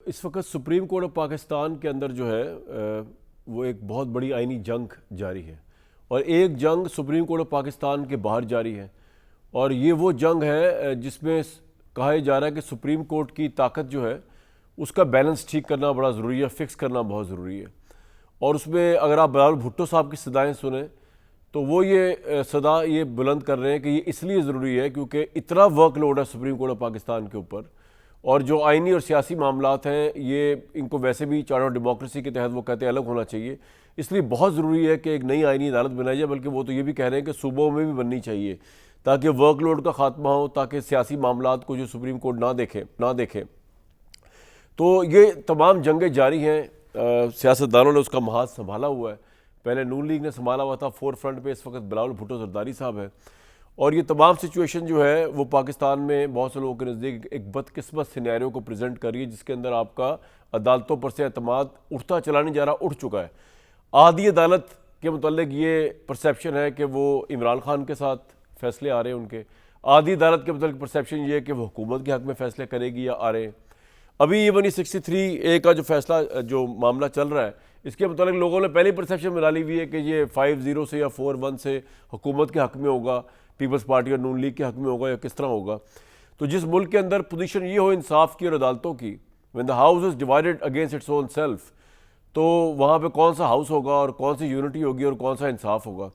इस वक्त supreme court of Pakistan के अंदर जो है वो एक बहुत बड़ी आईनी जंग जारी है और एक जंग सुप्रीम कोर्ट ऑफ पाकिस्तान के बाहर जारी है। और ये वो जंग है जिसमें कहा जा रहा है कि सुप्रीम कोर्ट की ताकत जो है उसका बैलेंस ठीक करना बड़ा ज़रूरी है, फिक्स करना बहुत ज़रूरी है। और उसमें अगर आप बिलावल भुट्टो साहब की सदाएँ सुने तो वो ये सदा ये बुलंद कर रहे हैं कि ये इसलिए ज़रूरी है क्योंकि इतना वर्कलोड है सुप्रीम कोर्ट ऑफ पाकिस्तान के ऊपर, और जो आइनी और सियासी मामलात हैं ये इनको वैसे भी चार्टर ऑफ डेमोक्रेसी के तहत वो कहते हैं अलग होना चाहिए, इसलिए बहुत ज़रूरी है कि एक नई आइनी अदालत बनाई जाए। बल्कि वो तो ये भी कह रहे हैं कि सूबों में भी बननी चाहिए ताकि वर्कलोड का खात्मा हो, ताकि सियासी मामलात को जो सुप्रीम कोर्ट ना देखे। तो ये तमाम जंगें जारी हैं, सियासतदानों ने उसका महाज संभाला हुआ है। पहले नून लीग ने संभाला हुआ था, फोर फ्रंट पे इस वक्त बिलावल भुट्टो जरदारी साहब है। और ये तमाम सिचुएशन जो है वो पाकिस्तान में बहुत से लोगों के नज़दीक एक बदकिस्मत सिनेरियो को प्रेजेंट कर रही है, जिसके अंदर आपका अदालतों पर से एतमाद उठता चला नहीं जा रहा, उठ चुका है। आधी अदालत के मुतालिक ये परसेप्शन है कि वो इमरान खान के साथ फैसले आ रहे हैं उनके, आधी अदालत के मुतालिक परसेप्शन ये है कि वो हुकूमत के हक़ में फ़ैसले करेगी या आ रहे हैं। अभी इवन ये 63A का जो फैसला जो मामला चल रहा है इसके मुतालिक लोगों ने पहले परसेप्शन बना ली हुई है कि ये 5-0 से या 4-1 से हुकूमत के हक़ में होगा, पीपल्स पार्टी और नून लीग के हक़ में होगा या किस तरह होगा। तो जिस मुल्क के अंदर पोजीशन ये हो इंसाफ की और अदालतों की, when the house is divided against its own self, तो वहाँ पे कौन सा हाउस होगा और कौन सी यूनिटी होगी और कौन सा इंसाफ होगा।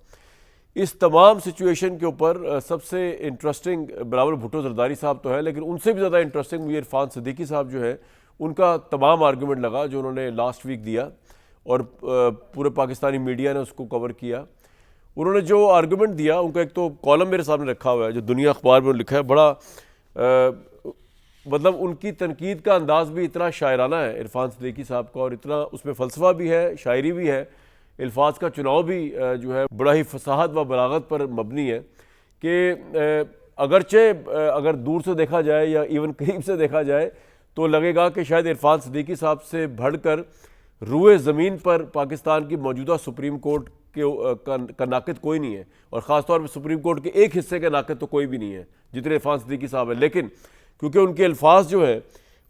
इस तमाम सिचुएशन के ऊपर सबसे इंटरेस्टिंग बिलावल भुट्टो जरदारी साहब तो है, लेकिन उनसे भी ज़्यादा इंटरेस्टिंग मुझे इरफान सिद्दीकी साहब जो है उनका तमाम आर्गूमेंट लगा जो उन्होंने लास्ट वीक दिया और पूरे पाकिस्तानी मीडिया ने उसको कवर किया। उन्होंने जो आर्गूमेंट दिया, उनका एक तो कॉलम मेरे सामने रखा हुआ है जो दुनिया अखबार में लिखा है, बड़ा मतलब उनकी तनकीद का अंदाज़ भी इतना शायराना है इरफान सिद्दीकी साहब का, और इतना उसमें फ़लसफ़ा भी है, शायरी भी है, अल्फाज का चुनाव भी जो है बड़ा ही फसाहत व बलागत पर मबनी है कि अगरचे अगर दूर से देखा जाए या इवन करीब से देखा जाए तो लगेगा कि शायद इरफान सिद्दीकी साहब से बढ़कर रूए ज़मीन पर पाकिस्तान की मौजूदा सुप्रीम कोर्ट का नाक़िद कोई नहीं है, और ख़ास तौर पर सुप्रीम कोर्ट के एक हिस्से का नाक़िद तो कोई भी नहीं है जितने इरफान सिद्दीकी साहब है। लेकिन क्योंकि उनके अल्फाज जो है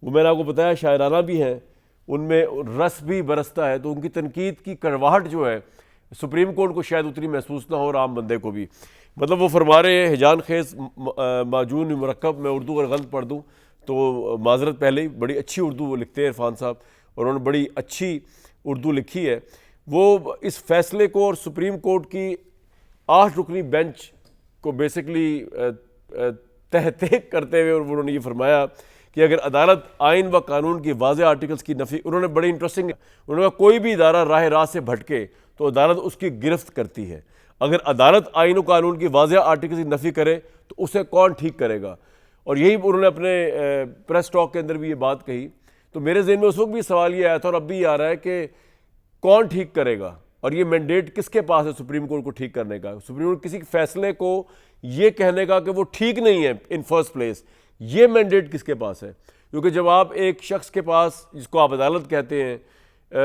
वो मैंने आपको बताया शायराना भी हैं, उनमें रस भी बरसता है, तो उनकी तनकीद की कड़वाहट जो है सुप्रीम कोर्ट को शायद उतनी महसूस ना हो और आम बंदे को भी। मतलब वो फरमा रहे हैं हिजान खेज माजून मरकब, मैं उर्दू अगर गलत पढ़ दूँ तो माजरत पहले ही, बड़ी अच्छी उर्दू वो लिखते हैं इरफान साहब और उन्होंने बड़ी अच्छी उर्दू लिखी है। वो इस फैसले को और सुप्रीम कोर्ट की 8 रुकनी बेंच को बेसिकली तहक़ीक़ करते हुए उन्होंने ये फरमाया कि अगर अदालत आइन व कानून की वाज़ेह आर्टिकल्स की नफ़ी, उन्होंने बड़े इंटरेस्टिंग, उन्होंने कहा कोई भी इदारा राह रास्त से भटके तो अदालत उसकी गिरफ्त करती है। अगर अदालत आइन व कानून की वाज़ेह आर्टिकल्स की नफ़ी करे तो उसे कौन ठीक करेगा। और यही उन्होंने अपने प्रेस टॉक के अंदर भी ये बात कही। तो मेरे ज़हन में उस वक्त भी सवाल ये आया था और अब भी आ रहा है कि कौन ठीक करेगा और ये मैंडेट किसके पास है सुप्रीम कोर्ट को ठीक करने का। सुप्रीम कोर्ट किसी फैसले को ये कहने का कि वो ठीक नहीं है इन फर्स्ट प्लेस, ये मैंडेट किसके पास है। क्योंकि जब आप एक शख्स के पास, जिसको आप अदालत कहते हैं,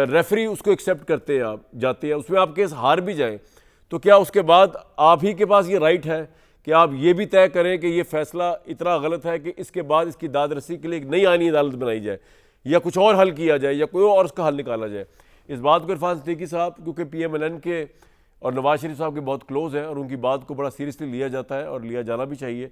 रेफरी उसको एक्सेप्ट करते हैं, आप जाते हैं, उसमें आप केस हार भी जाएं तो क्या उसके बाद आप ही के पास ये राइट है कि आप ये भी तय करें कि ये फैसला इतना गलत है कि इसके बाद इसकी दाद रसी के लिए एक नई आईनी अदालत बनाई जाए या कुछ और हल किया जाए या कोई और उसका हल निकाला जाए। इस बात को इरफान सिद्दीकी साहब, क्योंकि PMLN के और नवाज शरीफ साहब के बहुत क्लोज हैं और उनकी बात को बड़ा सीरियसली लिया जाता है और लिया जाना भी चाहिए,